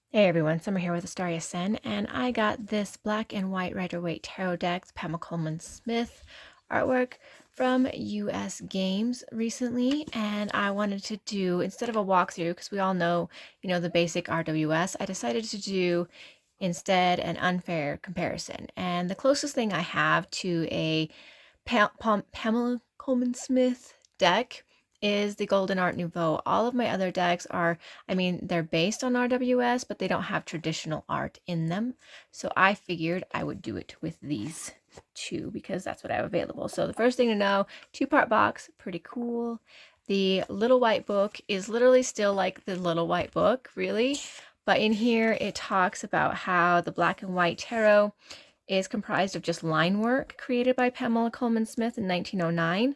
Hey everyone, Summer here with Astaria Sen, and I got this black and white Rider-Waite Tarot deck, PamelaColeman Smith artwork from US Games recently, and I wanted to do, instead of a walkthrough, because we all know, the basic RWS, I decided to do instead an unfair comparison. And the closest thing I have to a Pamela Coleman Smith deck is the Golden Art Nouveau. All of my other decks are, they're based on RWS, but they don't have traditional art in them. So I figured I would do it with these two because that's what I have available. So the first thing to know, 2-part box, pretty cool. The little white book is literally still like the little white book, really. But in here, it talks about how the black and white tarot is comprised of just line work created by PamelaColeman Smith in 1909.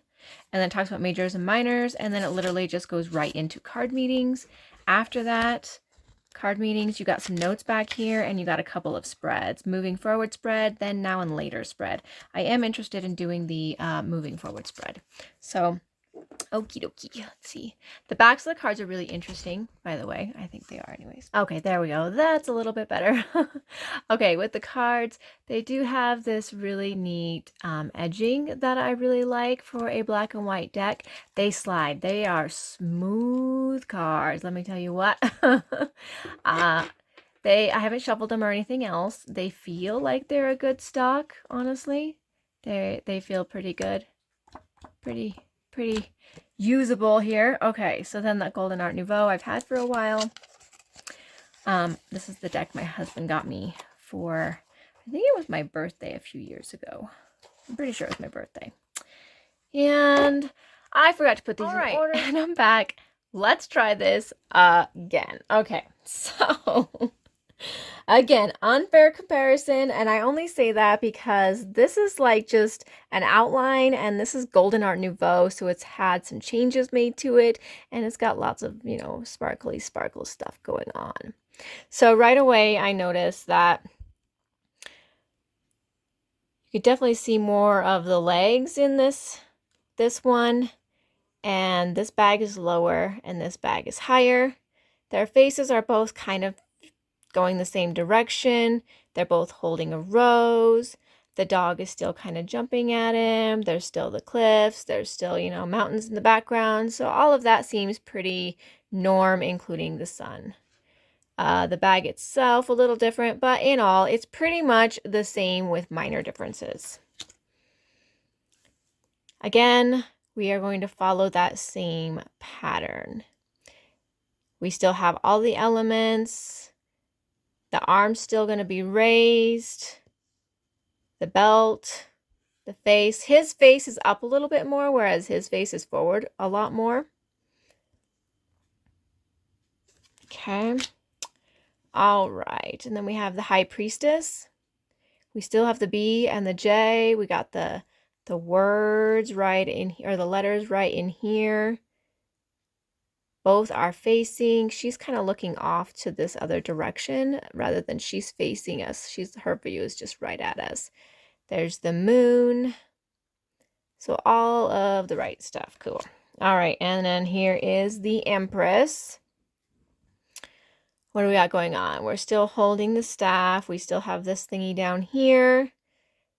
And then it talks about majors and minors, and then it literally just goes right into card meetings. After that, card meetings, you got some notes back here, and you got a couple of spreads. Moving forward spread, then now and later spread. I am interested in doing the moving forward spread. So okie dokie. Let's see. The backs of the cards are really interesting, by the way. I think they are anyways. Okay, there we go. That's a little bit better. Okay, with the cards, they do have this really neat edging that I really like for a black and white deck. They slide. They are smooth cards. Let me tell you what. I haven't shuffled them or anything else. They feel like they're a good stock, honestly. They feel pretty good. Pretty usable here. Okay, so then that Golden Art Nouveau I've had for a while. This is the deck my husband got me for, I think it was my birthday a few years ago. I'm pretty sure it was my birthday. And I forgot to put these in order, and I'm back. Let's try this again. Okay, so again, unfair comparison, and I only say that because this is like just an outline, and this is Golden Art Nouveau, so it's had some changes made to it, and it's got lots of, sparkly stuff going on. So right away, I noticed that you could definitely see more of the legs in this one, and this bag is lower, and this bag is higher. Their faces are both kind of going the same direction. They're both holding a rose. The dog is still kind of jumping at him. There's still the cliffs. There's still, mountains in the background. So all of that seems pretty norm, including the sun. The bag itself, a little different, but in all, it's pretty much the same with minor differences. Again, we are going to follow that same pattern. We still have all the elements. The arm's still going to be raised. The belt, the face. His face is up a little bit more, whereas his face is forward a lot more. Okay. All right. And then we have the High Priestess. We still have the B and the J. We got the words right in here, or the letters right in here. Both are facing. She's kind of looking off to this other direction rather than she's facing us. Her view is just right at us. There's the moon. So all of the right stuff. Cool. All right. And then here is the Empress. What do we got going on? We're still holding the staff. We still have this thingy down here.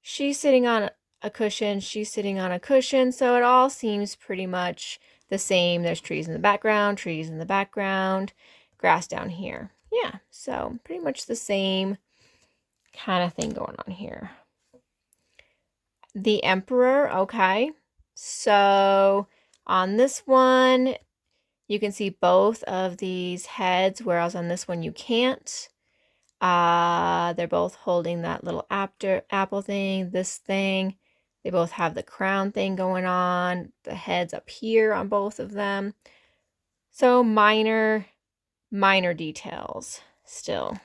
She's sitting on a cushion. She's sitting on a cushion. So it all seems pretty much the same. There's trees in the background, grass down here. Yeah, so pretty much the same kind of thing going on here. The Emperor, okay. So on this one, you can see both of these heads, whereas on this one you can't. They're both holding that little apple thing, this thing. They both have the crown thing going on. The head's up here on both of them. So minor details still.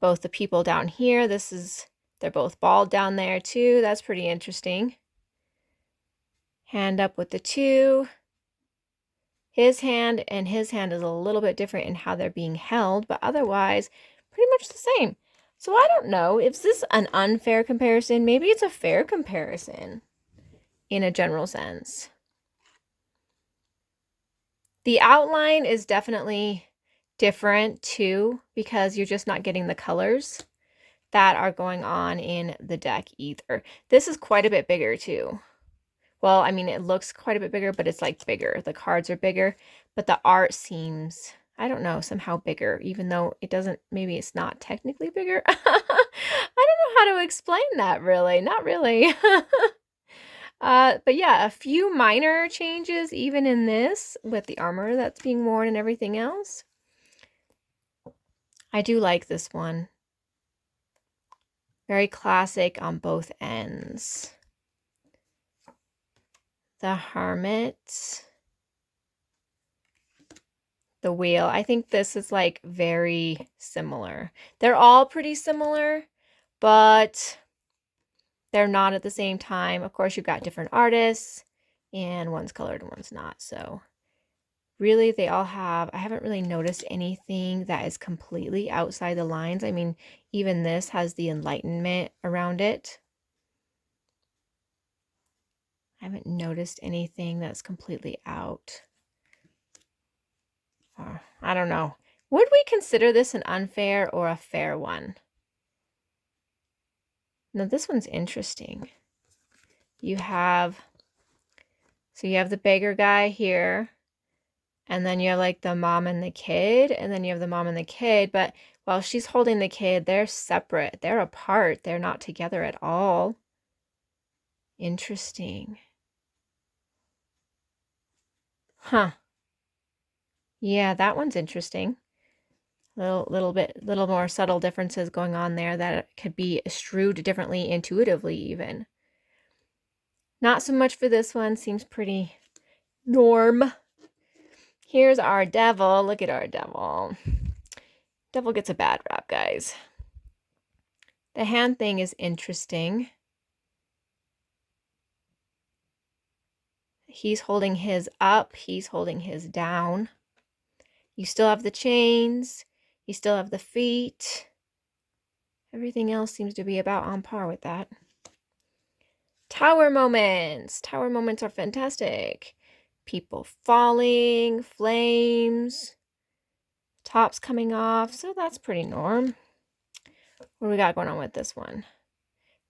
Both the people down here, they're both bald down there too. That's pretty interesting. Hand up with the 2. His hand is a little bit different in how they're being held, but otherwise pretty much the same. So I don't know, is this an unfair comparison? Maybe it's a fair comparison in a general sense. The outline is definitely different too, because you're just not getting the colors that are going on in the deck either. This is quite a bit bigger too. Well, I mean, it looks quite a bit bigger, but it's like bigger. The cards are bigger, but the art seems, I don't know, somehow bigger, even though it doesn't, maybe it's not technically bigger. I don't know how to explain that really, not really. But yeah, a few minor changes even in this with the armor that's being worn and everything else. I do like this one. Very classic on both ends. The Hermit. The Wheel. I think this is like very similar. They're all pretty similar, but they're not at the same time. Of course, you've got different artists, and one's colored and one's not. So really, they all have, I haven't really noticed anything that is completely outside the lines. I mean, even this has the Enlightenment around it. I haven't noticed anything that's completely out. I don't know. Would we consider this an unfair or a fair one? Now, this one's interesting. You have the beggar guy here, and then you have like the mom and the kid, and then you have the mom and the kid, but while she's holding the kid, they're separate. They're apart. They're not together at all. Interesting. Huh. Yeah, that one's interesting. Little more subtle differences going on there that could be strewed differently intuitively even. Not so much for this one. Seems pretty norm. Here's our devil. Look at our devil. Devil gets a bad rap, guys. The hand thing is interesting. He's holding his up. He's holding his down. You still have the chains. You still have the feet. Everything else seems to be about on par with that. Tower moments. Tower moments are fantastic. People falling, flames, tops coming off. So that's pretty norm. What do we got going on with this one?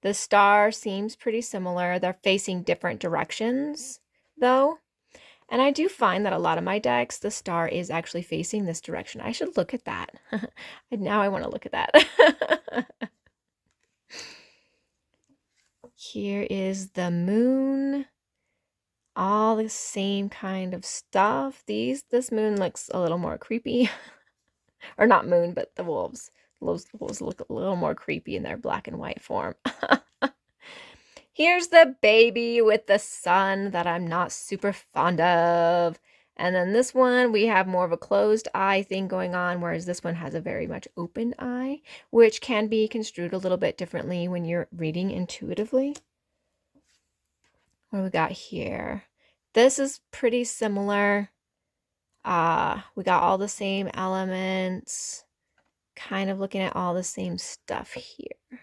The star seems pretty similar. They're facing different directions, though. And I do find that a lot of my decks, the star is actually facing this direction. I should look at that. Now I want to look at that. Here is the moon. All the same kind of stuff. This moon looks a little more creepy. Or not moon, but the wolves. The wolves look a little more creepy in their black and white form. Here's the baby with the sun that I'm not super fond of. And then this one, we have more of a closed eye thing going on, whereas this one has a very much open eye, which can be construed a little bit differently when you're reading intuitively. What do we got here? This is pretty similar. We got all the same elements, kind of looking at all the same stuff here,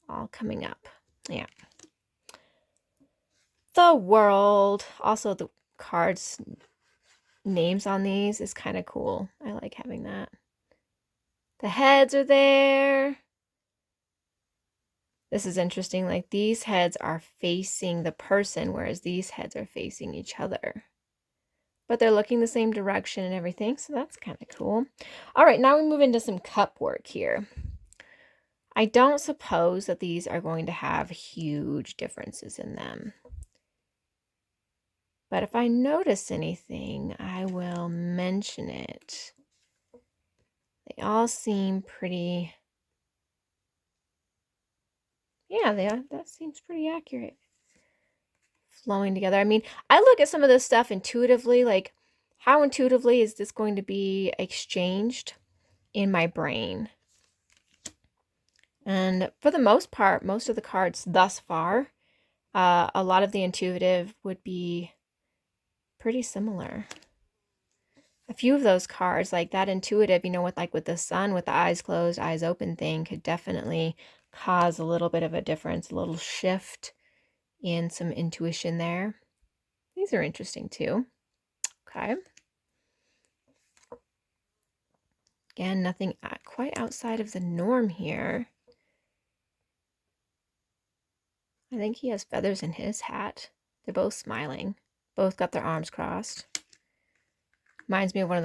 all coming up. Yeah. The world. Also, the cards names on these is kind of cool. I like having that. The heads are there. This is interesting. Like these heads are facing the person, whereas these heads are facing each other. But they're looking the same direction and everything, so that's kind of cool. All right, now we move into some cup work here. I don't suppose that these are going to have huge differences in them. But if I notice anything, I will mention it. They all seem pretty... Yeah, that seems pretty accurate. Flowing together. I mean, I look at some of this stuff intuitively, like how intuitively is this going to be exchanged in my brain? And for the most part, most of the cards thus far, a lot of the intuitive would be pretty similar. A few of those cards, like that intuitive, you know, with the sun, with the eyes closed, eyes open thing, could definitely cause a little bit of a difference, a little shift in some intuition there. These are interesting too. Okay. Again, nothing quite outside of the norm here. I think he has feathers in his hat. They're both smiling. Both got their arms crossed. Reminds me of one of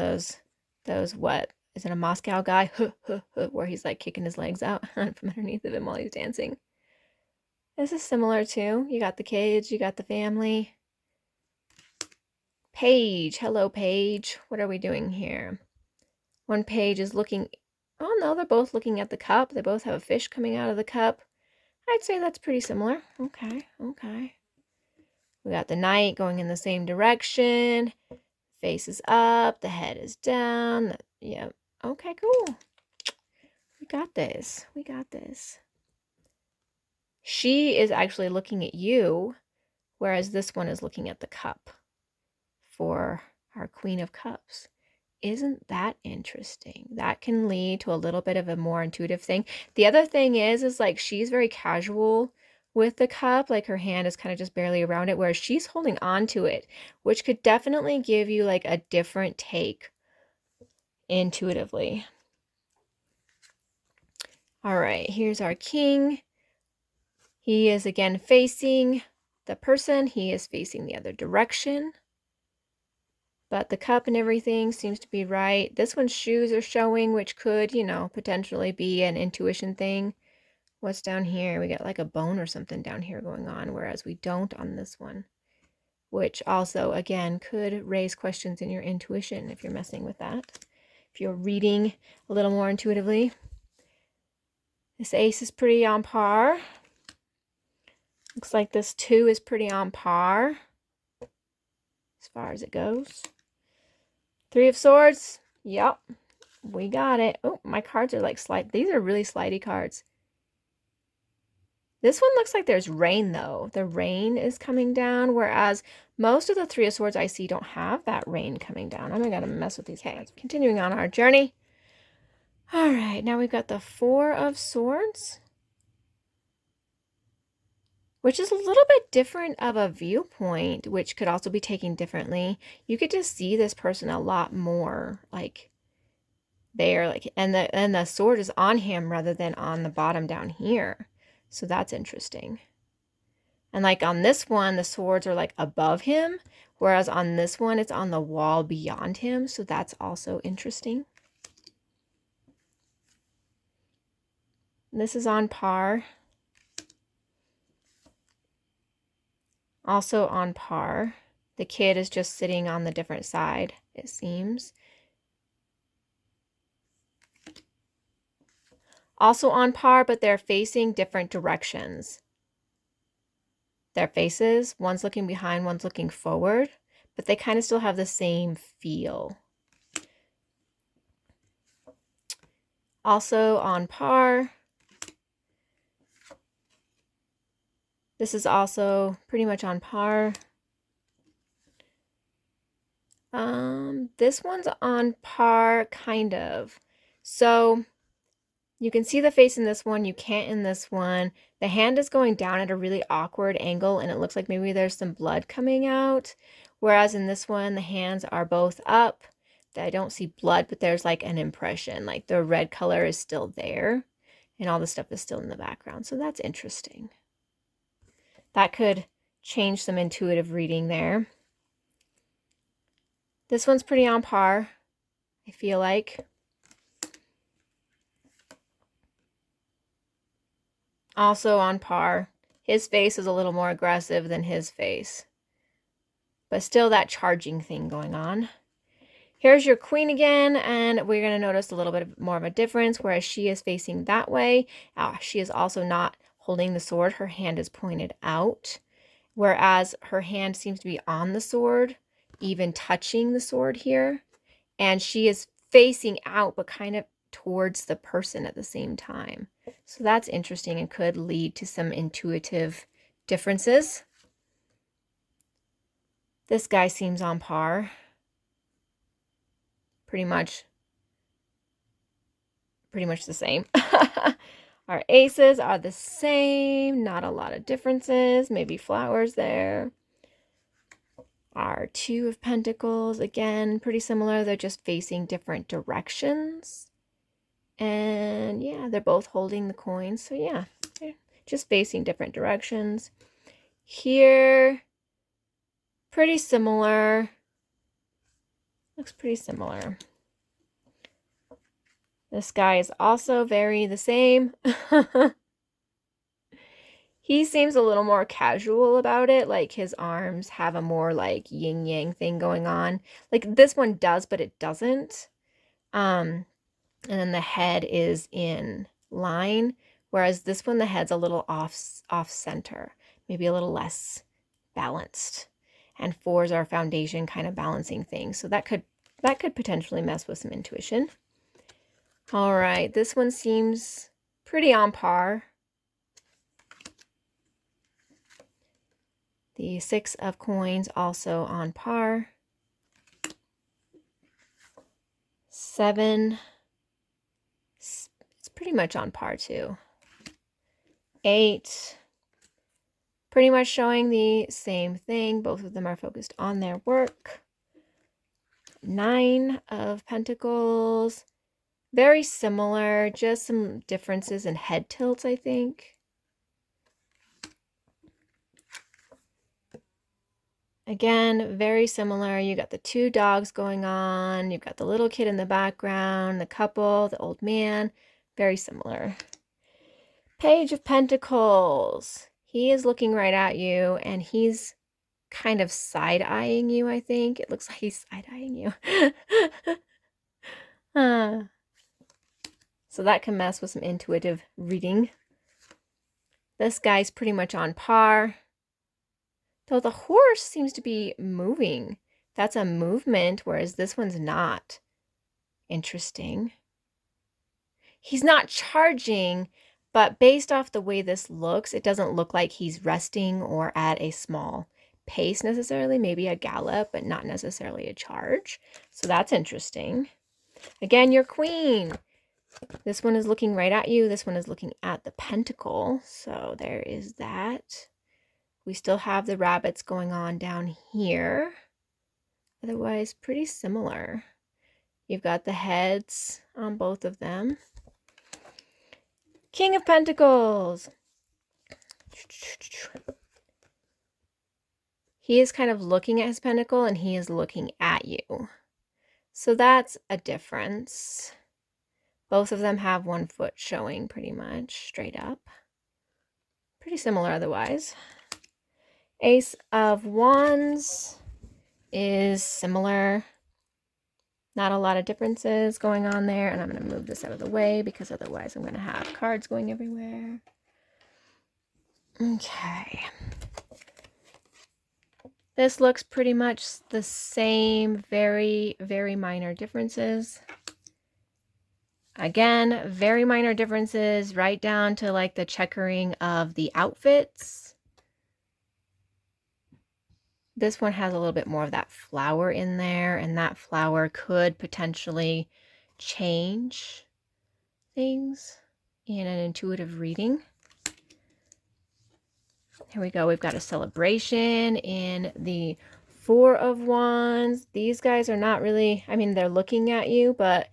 those what? Is it a Moscow guy? Where he's like kicking his legs out from underneath of him while he's dancing. This is similar too. You got the cage, you got the family. Paige. Hello, Paige. What are we doing here? One page is looking... Oh, no, they're both looking at the cup. They both have a fish coming out of the cup. I'd say that's pretty similar. Okay, okay. We got the knight going in the same direction. Face is up. The head is down. Yep. Okay, cool. We got this. We got this. She is actually looking at you, whereas this one is looking at the cup for our Queen of Cups. Isn't that interesting? That can lead to a little bit of a more intuitive thing. The other thing is like she's very casual with the cup, like her hand is kind of just barely around it, whereas she's holding on to it, which could definitely give you like a different take intuitively. All right, here's our king. He is again facing the person. He is facing the other direction. But the cup and everything seems to be right. This one's shoes are showing, which could, you know, potentially be an intuition thing. What's down here? We got like a bone or something down here going on, whereas we don't on this one. Which also, again, could raise questions in your intuition if you're messing with that. If you're reading a little more intuitively. This ace is pretty on par. Looks like this 2 is pretty on par as far as it goes. 3 of Swords. Yep. We got it. Oh, my cards are like slide. These are really slidey cards. This one looks like there's rain, though. The rain is coming down, whereas most of the 3 of Swords I see don't have that rain coming down. I'm going to mess with these cards. Continuing on our journey. All right, now we've got the 4 of Swords, which is a little bit different of a viewpoint, which could also be taken differently. You could just see this person a lot more, like there, like, and the sword is on him rather than on the bottom down here. So that's interesting. And like on this one, the swords are like above him, whereas on this one, it's on the wall beyond him. So that's also interesting. This is on par. Also on par. The kid is just sitting on the different side, it seems. Also on par, but they're facing different directions. Their faces, one's looking behind, one's looking forward, but they kind of still have the same feel. Also on par. This is also pretty much on par. This one's on par, kind of. So you can see the face in this one, you can't in this one. The hand is going down at a really awkward angle, and it looks like maybe there's some blood coming out. Whereas in this one, the hands are both up. I don't see blood, but there's like an impression, like the red color is still there, and all the stuff is still in the background. So that's interesting. That could change some intuitive reading there. This one's pretty on par, I feel like. Also on par. His face is a little more aggressive than his face. But still that charging thing going on. Here's your queen again, and we're going to notice a little bit more of a difference, whereas she is facing that way. She is also not holding the sword. Her hand is pointed out, whereas her hand seems to be on the sword, even touching the sword here. And she is facing out, but kind of towards the person at the same time. So that's interesting and could lead to some intuitive differences. This guy seems on par. Pretty much the same. Our aces are the same. Not a lot of differences. Maybe flowers there. Our 2 of Pentacles, again, pretty similar. They're just facing different directions. And yeah, they're both holding the coins. So yeah, they're just facing different directions. Here, pretty similar. Looks pretty similar. This guy is also very the same. He seems a little more casual about it. Like his arms have a more like yin-yang thing going on. Like this one does, but it doesn't. And then the head is in line, whereas this one, the head's a little off center, maybe a little less balanced. And 4's our foundation, kind of balancing things. So that could potentially mess with some intuition. All right, this one seems pretty on par. The 6 of coins also on par. 7, it's pretty much on par too. 8, pretty much showing the same thing. Both of them are focused on their work. 9 of Pentacles, very similar, just some differences in head tilts, I think. Again, very similar. You got the 2 dogs going on. You've got the little kid in the background, the couple, the old man. Very similar. Page of Pentacles. He is looking right at you, and he's kind of side-eyeing you, I think. It looks like he's side-eyeing you. So that can mess with some intuitive reading. This guy's pretty much on par. Though the horse seems to be moving. That's a movement, whereas this one's not. Interesting. He's not charging, but based off the way this looks, it doesn't look like he's resting or at a small pace necessarily. Maybe a gallop, but not necessarily a charge. So that's interesting. Again, your queen. This one is looking right at you. This one is looking at the pentacle. So there is that. We still have the rabbits going on down here. Otherwise, pretty similar. You've got the heads on both of them. King of Pentacles. He is kind of looking at his pentacle and he is looking at you. So that's a difference. Both of them have 1 foot showing pretty much straight up. Pretty similar otherwise. Ace of Wands is similar. Not a lot of differences going on there. And I'm going to move this out of the way because otherwise I'm going to have cards going everywhere. Okay. This looks pretty much the same. Very, very minor differences. Again, very minor differences right down to like the checkering of the outfits. This one has a little bit more of that flower in there, and that flower could potentially change things in an intuitive reading. Here we go. We've got a celebration in the 4 of Wands. These guys are not really, I mean, they're looking at you, but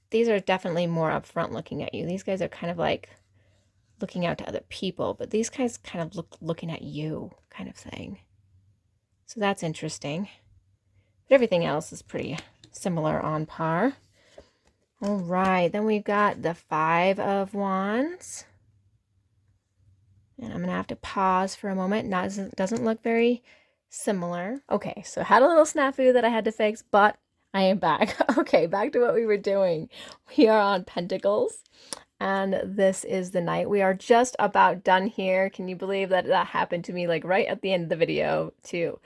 these are definitely more upfront looking at you. These guys are kind of like looking out to other people, but these guys kind of looking at you kind of thing. So that's interesting. But everything else is pretty similar on par. All right, then we've got the 5 of Wands. And I'm going to have to pause for a moment. Doesn't look very similar. Okay, so had a little snafu that I had to fix, but I am back. Okay, back to what we were doing. We are on Pentacles. And this is the night. We are just about done here. Can you believe that that happened to me like right at the end of the video too?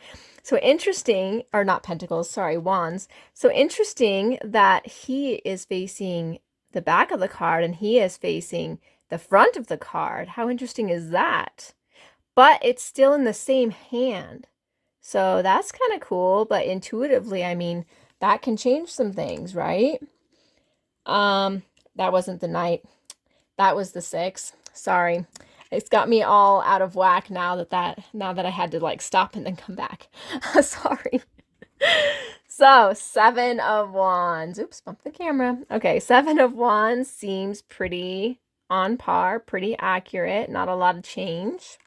So interesting, or not Pentacles, sorry, Wands. So interesting that he is facing the back of the card and he is facing the front of the card. How interesting is that? But it's still in the same hand. So that's kind of cool, but intuitively, I mean, that can change some things, right? That wasn't the Knight. That was the 6. Sorry. It's got me all out of whack now that I had to like stop and then come back. Sorry. So, Seven of Wands. Oops, bumped the camera. Okay, Seven of Wands seems pretty on par, pretty accurate, not a lot of change.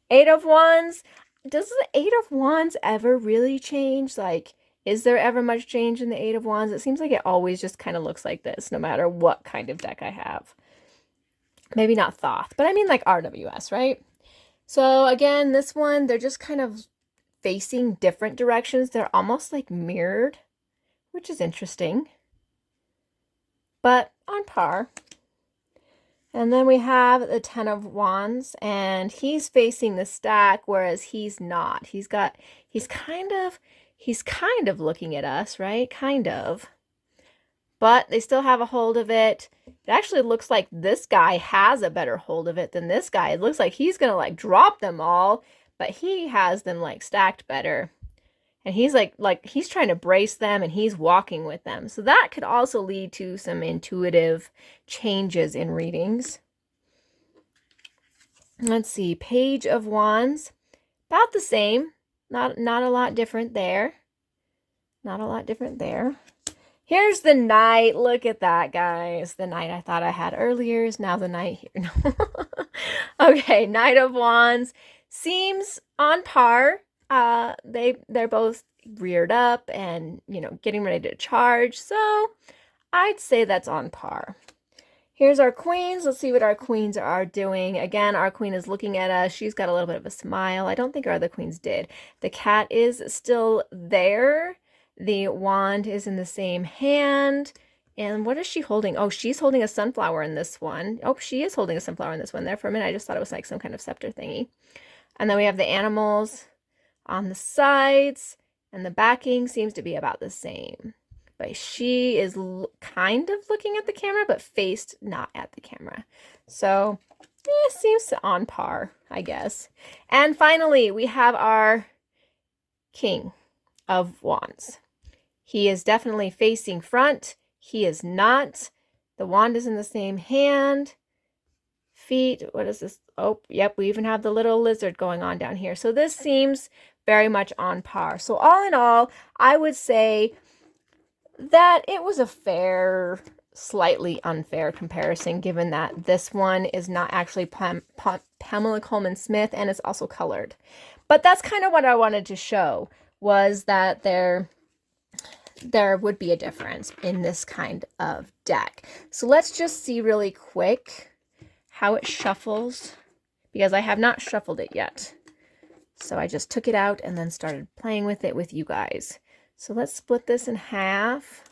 Eight of Wands. Does the Eight of Wands ever really change? Like, is there ever much change in the Eight of Wands? It seems like it always just kind of looks like this, no matter what kind of deck I have. Maybe not Thoth, but I mean like RWS, right? So again, this one, they're just kind of facing different directions. They're almost like mirrored, which is interesting, but on par. And then we have the Ten of Wands, and he's facing the stack, whereas he's not. He's kind of looking at us, right? Kind of. But they still have a hold of it. It actually looks like this guy has a better hold of it than this guy. It looks like he's going to like drop them all, but he has them like stacked better. And he's like he's trying to brace them, and he's walking with them. So that could also lead to some intuitive changes in readings. Let's see, Page of Wands, about the same. Not a lot different there. Not a lot different there. Here's the Knight. Look at that, guys. The Knight I thought I had earlier is now the Knight here. Okay, Knight of Wands seems on par. They're both reared up and, you know, getting ready to charge. So I'd say that's on par. Here's our queens. Let's see what our queens are doing. Again, our queen is looking at us. She's got a little bit of a smile. I don't think our other queens did. The cat is still there. The wand is in the same hand. And what is she holding? Oh, she's holding a sunflower in this one. Oh, she is holding a sunflower in this one. There for a minute, I just thought it was like some kind of scepter thingy. And then we have the animals on the sides, and the backing seems to be about the same. But she is kind of looking at the camera, but faced not at the camera. So it seems on par, I guess. And finally, we have our King of Wands. He is definitely facing front. He is not. The wand is in the same hand. Feet, what is this? Oh, yep, we even have the little lizard going on down here. So this seems very much on par. So all in all, I would say that it was a fair, slightly unfair comparison, given that this one is not actually PamelaColeman Smith, and it's also colored. But that's kind of what I wanted to show, was that there would be a difference in this kind of deck. So let's just see really quick how it shuffles, because I have not shuffled it yet. So I just took it out and then started playing with it with you guys. So let's split this in half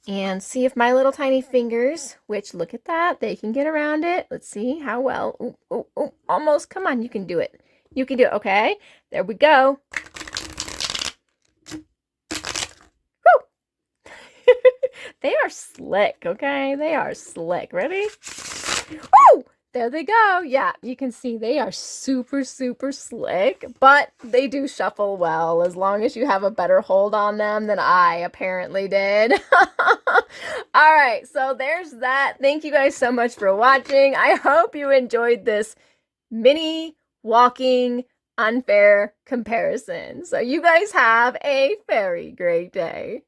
and see if my little tiny fingers, which look at that, they can get around it. Let's see how well. Ooh, ooh, ooh, almost. Come on, you can do it. You can do it. Okay, there we go. They are slick, okay? They are slick. Ready? Woo! There they go. Yeah, you can see they are super, super slick, but they do shuffle well as long as you have a better hold on them than I apparently did. All right, so there's that. Thank you guys so much for watching. I hope you enjoyed this mini walking unfair comparison. So you guys have a very great day.